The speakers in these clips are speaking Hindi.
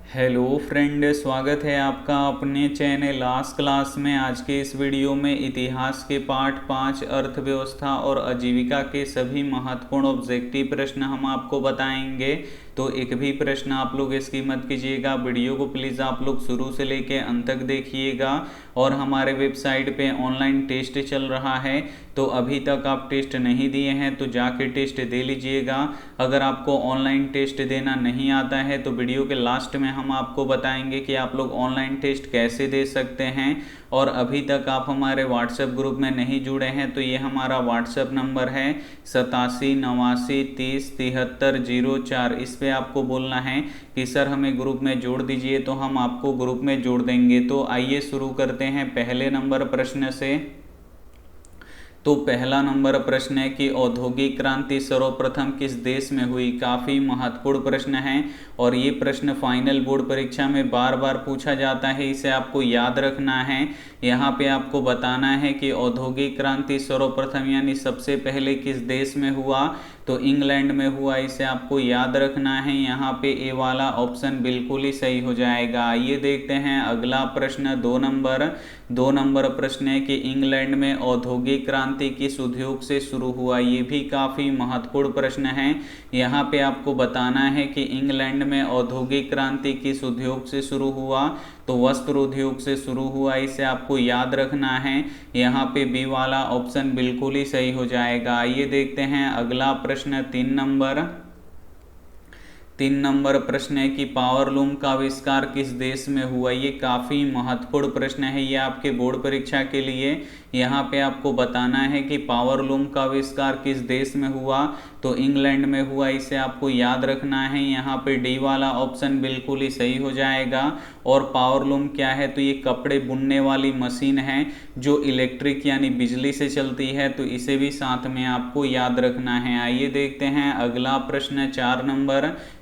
हेलो फ्रेंड, स्वागत है आपका अपने चैनल लास्ट क्लास में। आज के इस वीडियो में इतिहास के पाठ 5 अर्थव्यवस्था और आजीविका के सभी महत्वपूर्ण ऑब्जेक्टिव प्रश्न हम आपको बताएंगे। तो एक भी प्रश्न आप लोग इसकी मत कीजिएगा। वीडियो को प्लीज़ आप लोग शुरू से लेके अंत तक देखिएगा। और हमारे वेबसाइट पे ऑनलाइन टेस्ट चल रहा है, तो अभी तक आप टेस्ट नहीं दिए हैं तो जाके टेस्ट दे लीजिएगा। अगर आपको ऑनलाइन टेस्ट देना नहीं आता है तो वीडियो के लास्ट में हम आपको बताएंगे कि आप लोग ऑनलाइन टेस्ट कैसे दे सकते हैं। और अभी तक आप हमारे व्हाट्सएप ग्रुप में नहीं जुड़े हैं तो ये हमारा व्हाट्सएप नंबर है 8789307304। इस पे आपको बोलना है कि सर हमें ग्रुप में जोड़ दीजिए, तो हम आपको ग्रुप में जोड़ देंगे। तो आइए शुरू करते हैं पहले नंबर प्रश्न से। तो पहला नंबर प्रश्न है कि औद्योगिक क्रांति सर्वप्रथम किस देश में हुई। काफ़ी महत्वपूर्ण प्रश्न है और ये प्रश्न फाइनल बोर्ड परीक्षा में बार बार पूछा जाता है, इसे आपको याद रखना है। यहाँ पे आपको बताना है कि औद्योगिक क्रांति सर्वप्रथम यानी सबसे पहले किस देश में हुआ, तो इंग्लैंड में हुआ। इसे आपको याद रखना है। यहाँ पे ए वाला ऑप्शन बिल्कुल ही सही हो जाएगा। आइए देखते हैं अगला प्रश्न। दो नंबर प्रश्न है कि इंग्लैंड में औद्योगिक क्रांति किस उद्योग से शुरू हुआ। ये भी काफ़ी महत्वपूर्ण प्रश्न है। यहाँ पे आपको बताना है कि इंग्लैंड में औद्योगिक क्रांति किस उद्योग से शुरू हुआ, तो वस्त्र उद्योग से शुरू हुआ। इसे आपको याद रखना है। यहाँ पे बी वाला ऑप्शन बिल्कुल ही सही हो जाएगा। आइए देखते हैं अगला प्रश्न। 3 नंबर प्रश्न है कि पावरलूम का आविष्कार किस देश में हुआ। ये काफ़ी महत्वपूर्ण प्रश्न है, ये आपके बोर्ड परीक्षा के लिए। यहाँ पे आपको बताना है कि पावरलूम का आविष्कार किस देश में हुआ, तो इंग्लैंड में हुआ। इसे आपको याद रखना है। यहाँ पे डी वाला ऑप्शन बिल्कुल ही सही हो जाएगा। और पावरलूम क्या है, तो ये कपड़े बुनने वाली मशीन है जो इलेक्ट्रिक यानी बिजली से चलती है, तो इसे भी साथ में आपको याद रखना है। आइए देखते हैं अगला प्रश्न।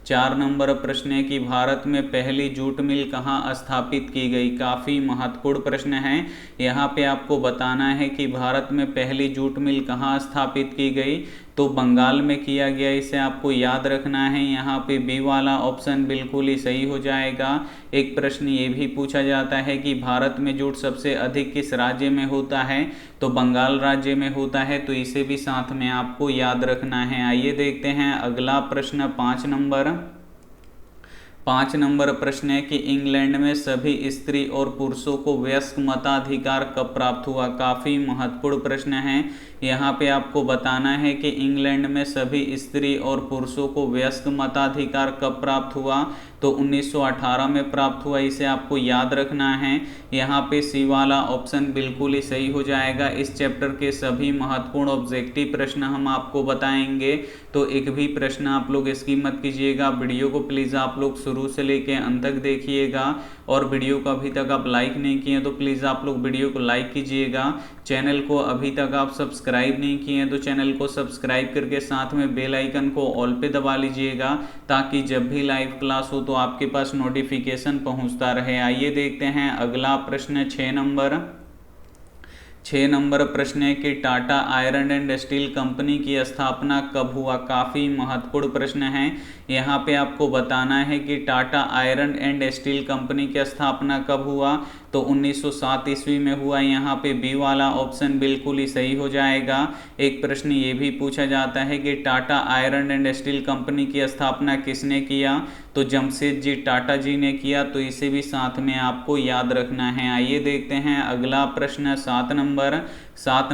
4 नंबर प्रश्न है कि भारत में पहली जूट मिल कहाँ स्थापित की गई। काफ़ी महत्वपूर्ण प्रश्न है। यहाँ पे आपको बताना है कि भारत में पहली जूट मिल कहाँ स्थापित की गई, तो बंगाल में किया गया। इसे आपको याद रखना है। यहाँ पे बी वाला ऑप्शन बिल्कुल ही सही हो जाएगा। एक प्रश्न ये भी पूछा जाता है कि भारत में जूट सबसे अधिक किस राज्य में होता है, तो बंगाल राज्य में होता है, तो इसे भी साथ में आपको याद रखना है। आइए देखते हैं अगला प्रश्न। 5 नंबर प्रश्न है कि इंग्लैंड में सभी स्त्री और पुरुषों को वयस्क मताधिकार कब प्राप्त हुआ। काफ़ी महत्वपूर्ण प्रश्न है। यहाँ पे आपको बताना है कि इंग्लैंड में सभी स्त्री और पुरुषों को वयस्क मताधिकार कब प्राप्त हुआ, तो 1918 में प्राप्त हुआ। इसे आपको याद रखना है। यहाँ पे सी वाला ऑप्शन बिल्कुल ही सही हो जाएगा। इस चैप्टर के सभी महत्वपूर्ण ऑब्जेक्टिव प्रश्न हम आपको बताएंगे, तो एक भी प्रश्न आप लोग इसकी मत कीजिएगा। वीडियो को प्लीज़ आप लोग शुरू से लेके अंत तक देखिएगा। और वीडियो को अभी तक आप लाइक नहीं किए तो प्लीज़ आप लोग वीडियो को लाइक कीजिएगा। चैनल को अभी तक आप सब्सक्राइब नहीं किए हैं तो चैनल को सब्सक्राइब करके साथ में बेल आइकन को ऑल पे दबा लीजिएगा, ताकि जब भी लाइव क्लास हो तो आपके पास नोटिफिकेशन पहुंचता रहे। आइए देखते हैं अगला प्रश्न। 6 नंबर प्रश्न है कि Tata iron and steel company की स्थापना कब हुआ। काफ़ी महत्वपूर्ण प्रश्न है। यहाँ पे आपको बताना है कि Tata iron and steel company की स्थापना कब हुआ, तो 1907 ईस्वी में हुआ। यहाँ पे बी वाला ऑप्शन बिल्कुल ही सही हो जाएगा। एक प्रश्न ये भी पूछा जाता है कि Tata iron and steel company की स्थापना किसने किया, तो जमशेदजी टाटा जी ने किया, तो इसे भी साथ में आपको याद रखना है। आइए देखते हैं अगला प्रश्न। 7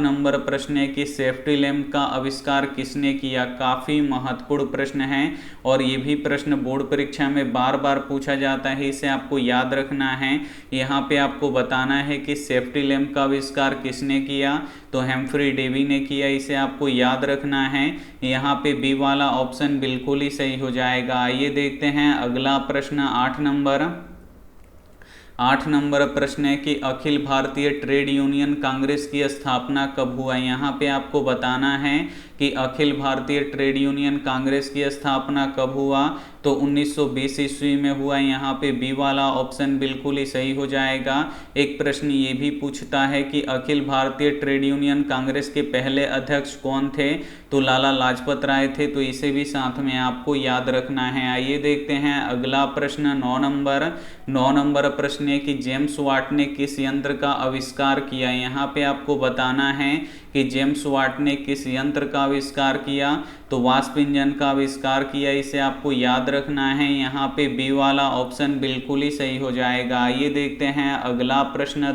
नंबर प्रश्न है कि सेफ्टी लैम्प का आविष्कार किसने किया। काफ़ी महत्वपूर्ण प्रश्न है और ये भी प्रश्न बोर्ड परीक्षा में बार बार पूछा जाता है, इसे आपको याद रखना है। यहाँ पे आपको बताना है कि सेफ्टी लैम्प का आविष्कार किसने किया, तो हेम्फ्री डेवी ने किया। इसे आपको याद रखना है। यहाँ पे बी वाला ऑप्शन बिल्कुल ही सही हो जाएगा। आइए देखते हैं अगला प्रश्न। 8 नंबर प्रश्न है कि अखिल भारतीय ट्रेड यूनियन कांग्रेस की स्थापना कब हुआ। यहाँ पे आपको बताना है कि अखिल भारतीय ट्रेड यूनियन कांग्रेस की स्थापना कब हुआ, तो 1920 ईस्वी में हुआ। यहाँ पे बी वाला ऑप्शन बिल्कुल ही सही हो जाएगा। एक प्रश्न ये भी पूछता है कि अखिल भारतीय ट्रेड यूनियन कांग्रेस के पहले अध्यक्ष कौन थे, तो लाला लाजपत राय थे, तो इसे भी साथ में आपको याद रखना है। आइए देखते हैं अगला प्रश्न 9 नंबर प्रश्न है कि जेम्स वाट ने किस यंत्र का आविष्कार किया। यहाँ पे आपको बताना है कि जेम्स वाट ने किस यंत्र का आविष्कार किया, तो वाष्प इंजन का आविष्कार किया, इसे आपको याद रखना है। यहाँ पे बी वाला ऑप्शन बिल्कुल ही सही हो जाएगा। आइए देखते हैं अगला प्रश्न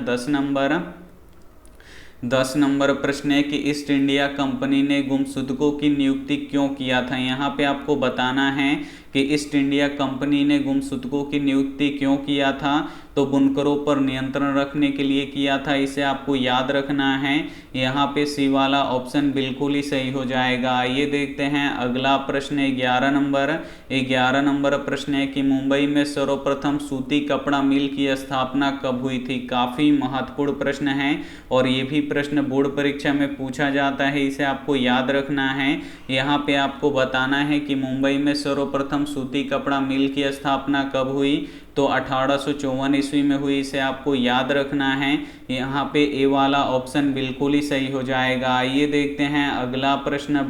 10 नंबर प्रश्न है कि ईस्ट इंडिया कंपनी ने गुमशुदकों की नियुक्ति क्यों किया था। यहाँ पे आपको बताना है कि ईस्ट इंडिया कंपनी ने गुमशुदकों की नियुक्ति क्यों किया था, तो बुनकरों पर नियंत्रण रखने के लिए किया था, इसे आपको याद रखना है। यहाँ पे सी वाला ऑप्शन बिल्कुल ही सही हो जाएगा। आइए देखते हैं अगला प्रश्न 11 नंबर प्रश्न है कि मुंबई में सर्वप्रथम सूती कपड़ा मिल की स्थापना कब हुई थी। काफ़ी महत्वपूर्ण प्रश्न है और ये भी प्रश्न बोर्ड परीक्षा में पूछा जाता है, इसे आपको याद रखना है। यहाँ पे आपको बताना है कि मुंबई में सर्वप्रथम सूती कपड़ा मिल की स्थापना कब हुई, तो 1854 ईस्वी में हुई, इसे आपको याद रखना है। यहाँ पे ए वाला ऑप्शन बिल्कुल ही सही हो जाएगा। आइए देखते हैं अगला प्रश्न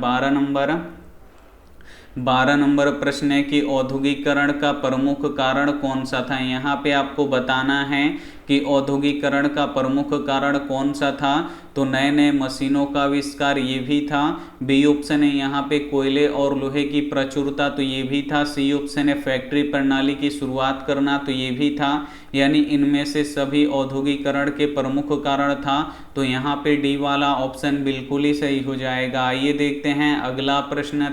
12 नंबर प्रश्न है कि औद्योगिकरण का प्रमुख कारण कौन सा था। यहाँ पे आपको बताना है कि औद्योगिकरण का प्रमुख कारण कौन सा था, तो नए नए मशीनों का आविष्कार, ये भी था। बी ऑप्शन है यहाँ पे कोयले और लोहे की प्रचुरता, तो ये भी था। सी ऑप्शन है फैक्ट्री प्रणाली की शुरुआत करना, तो ये भी था। यानी इनमें से सभी औद्योगिकरण के प्रमुख कारण था, तो यहाँ पे डी वाला ऑप्शन बिल्कुल ही सही हो जाएगा। आइए देखते हैं अगला प्रश्न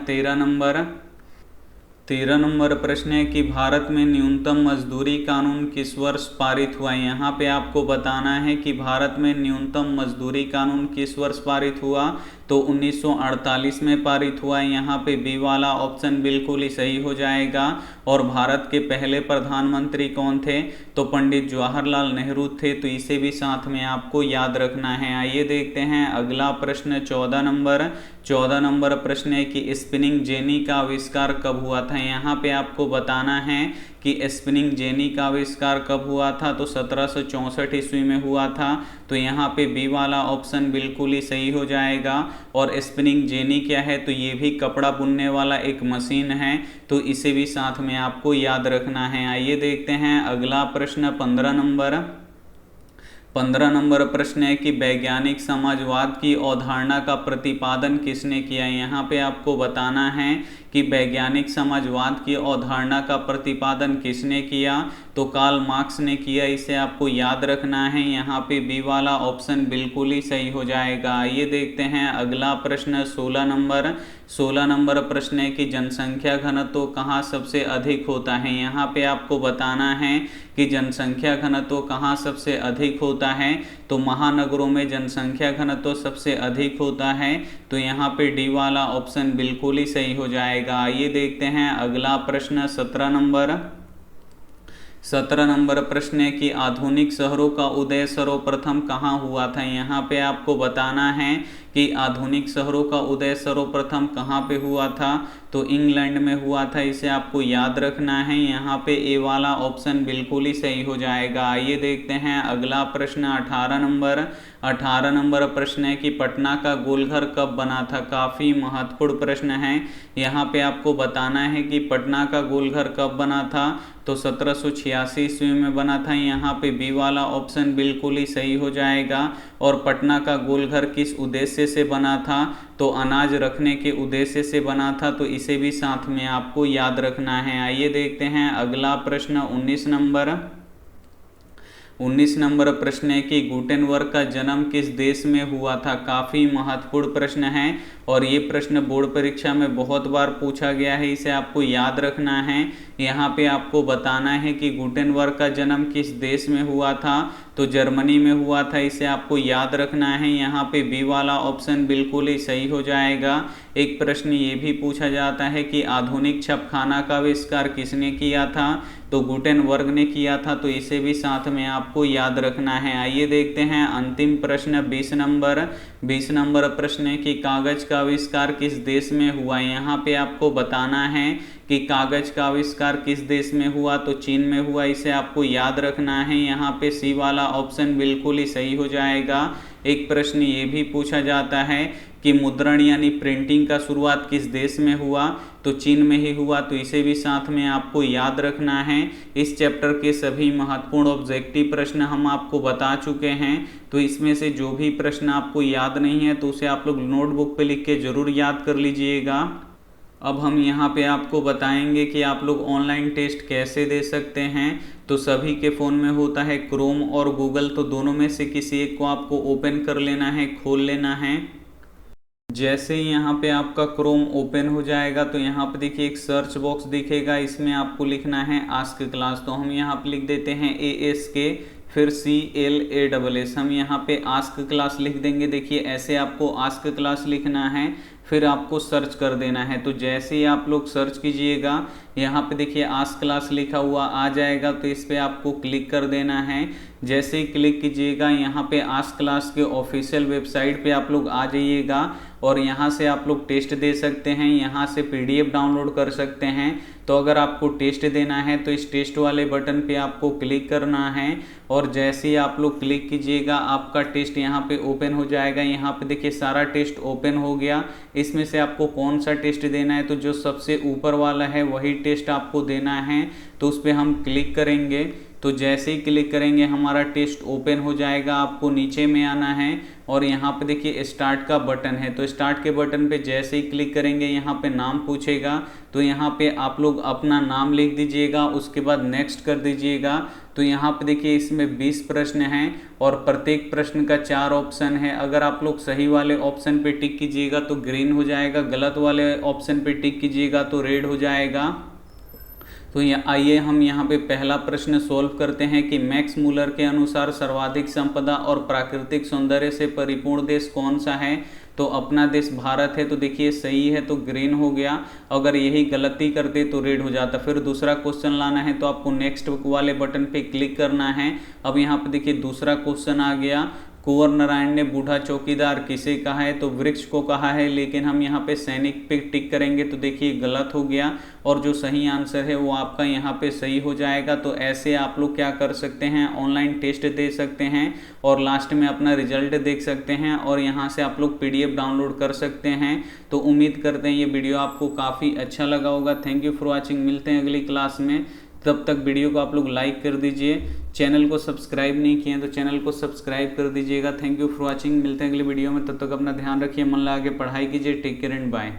13 नंबर प्रश्न है कि भारत में न्यूनतम मजदूरी कानून किस वर्ष पारित हुआ। यहाँ पे आपको बताना है कि भारत में न्यूनतम मजदूरी कानून किस वर्ष पारित हुआ, तो 1948 में पारित हुआ। यहाँ पे बी वाला ऑप्शन बिल्कुल ही सही हो जाएगा। और भारत के पहले प्रधानमंत्री कौन थे, तो पंडित जवाहरलाल नेहरू थे, तो इसे भी साथ में आपको याद रखना है। आइए देखते हैं अगला प्रश्न 14 नंबर प्रश्न है कि स्पिनिंग जेनी का आविष्कार कब हुआ था। यहाँ पे आपको बताना है कि स्पिनिंग जेनी का आविष्कार कब हुआ था, तो 1764 ईस्वी में हुआ था, तो यहाँ पे बी वाला ऑप्शन बिल्कुल ही सही हो जाएगा। और स्पिनिंग जेनी क्या है, तो ये भी कपड़ा बुनने वाला एक मशीन है, तो इसे भी साथ में आपको याद रखना है। आइए देखते हैं अगला प्रश्न 15 नंबर प्रश्न है कि वैज्ञानिक समाजवाद की अवधारणा का प्रतिपादन किसने किया। यहाँ पे आपको बताना है कि वैज्ञानिक समाजवाद की अवधारणा का प्रतिपादन किसने किया, तो कार्ल मार्क्स ने किया, इसे आपको याद रखना है। यहाँ पे बी वाला ऑप्शन बिल्कुल ही सही हो जाएगा। आइए देखते हैं अगला प्रश्न 16 नंबर प्रश्न है कि जनसंख्या घनत्व कहाँ सबसे अधिक होता है। यहाँ पे आपको बताना है कि जनसंख्या घनत्व कहाँ सबसे अधिक होता है, तो महानगरों में जनसंख्या घनत्व सबसे अधिक होता है, तो यहाँ पे डी वाला ऑप्शन बिल्कुल ही सही हो जाएगा। आइए देखते हैं अगला प्रश्न 17 नंबर प्रश्न है कि आधुनिक शहरों का उदय सर्वप्रथम कहाँ हुआ था। यहाँ पे आपको बताना है कि आधुनिक शहरों का उदय सर्वप्रथम कहाँ पे हुआ था, तो इंग्लैंड में हुआ था, इसे आपको याद रखना है। यहाँ पे ए वाला ऑप्शन बिल्कुल ही सही हो जाएगा। आइए देखते हैं अगला प्रश्न 18 नंबर प्रश्न है कि पटना का गोलघर कब बना था। काफ़ी महत्वपूर्ण प्रश्न है। यहाँ पे आपको बताना है कि पटना का गोलघर कब बना था, तो 1786 ईस्वी में बना था। यहाँ पे बी वाला ऑप्शन बिल्कुल ही सही हो जाएगा। और पटना का गोलघर किस उद्देश्य से बना था, तो अनाज रखने के उद्देश्य से बना था, तो इसे भी साथ में आपको याद रखना है। आइए देखते हैं अगला प्रश्न 19 नंबर प्रश्न है कि गुटेनबर्ग का जन्म किस देश में हुआ था। काफ़ी महत्वपूर्ण प्रश्न है और ये प्रश्न बोर्ड परीक्षा में बहुत बार पूछा गया है, इसे आपको याद रखना है। यहाँ पे आपको बताना है कि गुटेनबर्ग का जन्म किस देश में हुआ था, तो जर्मनी में हुआ था, इसे आपको याद रखना है। यहाँ पे बी वाला ऑप्शन बिल्कुल ही सही हो जाएगा। एक प्रश्न ये भी पूछा जाता है कि आधुनिक छपखाना का आविष्कार किसने किया था, तो गुटेनबर्ग ने किया था, तो इसे भी साथ में आपको याद रखना है। आइए देखते हैं अंतिम प्रश्न 20 नंबर प्रश्न है कि कागज का आविष्कार किस देश में हुआ। यहाँ पे आपको बताना है कि कागज का आविष्कार किस देश में हुआ, तो चीन में हुआ, इसे आपको याद रखना है। यहाँ पे सी वाला ऑप्शन बिल्कुल ही सही हो जाएगा। एक प्रश्न ये भी पूछा जाता है कि मुद्रण यानी प्रिंटिंग का शुरुआत किस देश में हुआ, तो चीन में ही हुआ, तो इसे भी साथ में आपको याद रखना है। इस चैप्टर के सभी महत्वपूर्ण ऑब्जेक्टिव प्रश्न हम आपको बता चुके हैं, तो इसमें से जो भी प्रश्न आपको याद नहीं है तो उसे आप लोग नोटबुक पे लिख के जरूर याद कर लीजिएगा। अब हम यहाँ पे आपको बताएंगे कि आप लोग ऑनलाइन टेस्ट कैसे दे सकते हैं। तो सभी के फ़ोन में होता है क्रोम और गूगल, तो दोनों में से किसी एक को आपको ओपन कर लेना है, खोल लेना है। जैसे ही यहाँ पे आपका क्रोम ओपन हो जाएगा तो यहाँ पे देखिए एक सर्च बॉक्स दिखेगा, इसमें आपको लिखना है आस्क क्लास। तो हम यहाँ पे लिख देते हैं ASK फिर CLASS, हम यहाँ पे आस्क क्लास लिख देंगे। देखिए ऐसे आपको आस्क क्लास लिखना है, फिर आपको सर्च कर देना है। तो जैसे ही आप लोग सर्च कीजिएगा यहाँ पे देखिए आस्क क्लास लिखा हुआ आ जाएगा, तो इस पे आपको क्लिक कर देना है। जैसे ही क्लिक कीजिएगा यहाँ पे आस्क क्लास के ऑफिशियल वेबसाइट पे आप लोग आ जाइएगा और यहाँ से आप लोग टेस्ट दे सकते हैं, यहाँ से PDF डाउनलोड कर सकते हैं। तो अगर आपको टेस्ट देना है तो इस टेस्ट वाले बटन पे आपको क्लिक करना है और जैसे ही आप लोग क्लिक कीजिएगा आपका टेस्ट यहाँ पे ओपन हो जाएगा। यहाँ पे देखिए सारा टेस्ट ओपन हो गया। इसमें से आपको कौन सा टेस्ट देना है, तो जो सबसे ऊपर वाला है वही टेस्ट आपको देना है, तो उस पर हम क्लिक करेंगे। तो जैसे ही क्लिक करेंगे हमारा टेस्ट ओपन हो जाएगा। आपको नीचे में आना है और यहाँ पे देखिए स्टार्ट का बटन है, तो स्टार्ट के बटन पे जैसे ही क्लिक करेंगे यहाँ पे नाम पूछेगा, तो यहाँ पे आप लोग अपना नाम लिख दीजिएगा, उसके बाद नेक्स्ट कर दीजिएगा। तो यहाँ पे देखिए इसमें 20 प्रश्न हैं और प्रत्येक प्रश्न का 4 ऑप्शन है। अगर आप लोग सही वाले ऑप्शन पे टिक कीजिएगा तो ग्रीन हो जाएगा, गलत वाले ऑप्शन पे टिक कीजिएगा तो रेड हो जाएगा। तो आइए हम यहाँ पे पहला प्रश्न सोल्व करते हैं कि मैक्स मूलर के अनुसार सर्वाधिक संपदा और प्राकृतिक सौंदर्य से परिपूर्ण देश कौन सा है। तो अपना देश भारत है, तो देखिए सही है तो ग्रीन हो गया, अगर यही गलती करते तो रेड हो जाता। फिर दूसरा क्वेश्चन लाना है तो आपको नेक्स्ट वाले बटन पे क्लिक करना है। अब यहाँ पे देखिए दूसरा क्वेश्चन आ गया, कुंवर नारायण ने बूढ़ा चौकीदार किसे कहा है, तो वृक्ष को कहा है, लेकिन हम यहाँ पे सैनिक पे टिक करेंगे तो देखिए गलत हो गया और जो सही आंसर है वो आपका यहाँ पे सही हो जाएगा। तो ऐसे आप लोग क्या कर सकते हैं, ऑनलाइन टेस्ट दे सकते हैं और लास्ट में अपना रिजल्ट देख सकते हैं और यहाँ से आप लोग PDF डाउनलोड कर सकते हैं। तो उम्मीद करते हैं ये वीडियो आपको काफ़ी अच्छा लगा होगा। थैंक यू फॉर वॉचिंग, मिलते हैं अगली क्लास में। तब तक वीडियो को आप लोग लाइक कर दीजिए, चैनल को सब्सक्राइब नहीं किए तो चैनल को सब्सक्राइब कर दीजिएगा। थैंक यू फॉर वॉचिंग, मिलते हैं अगली वीडियो में। तब तक अपना ध्यान रखिए, मन लगा के पढ़ाई कीजिए। Take care and bye.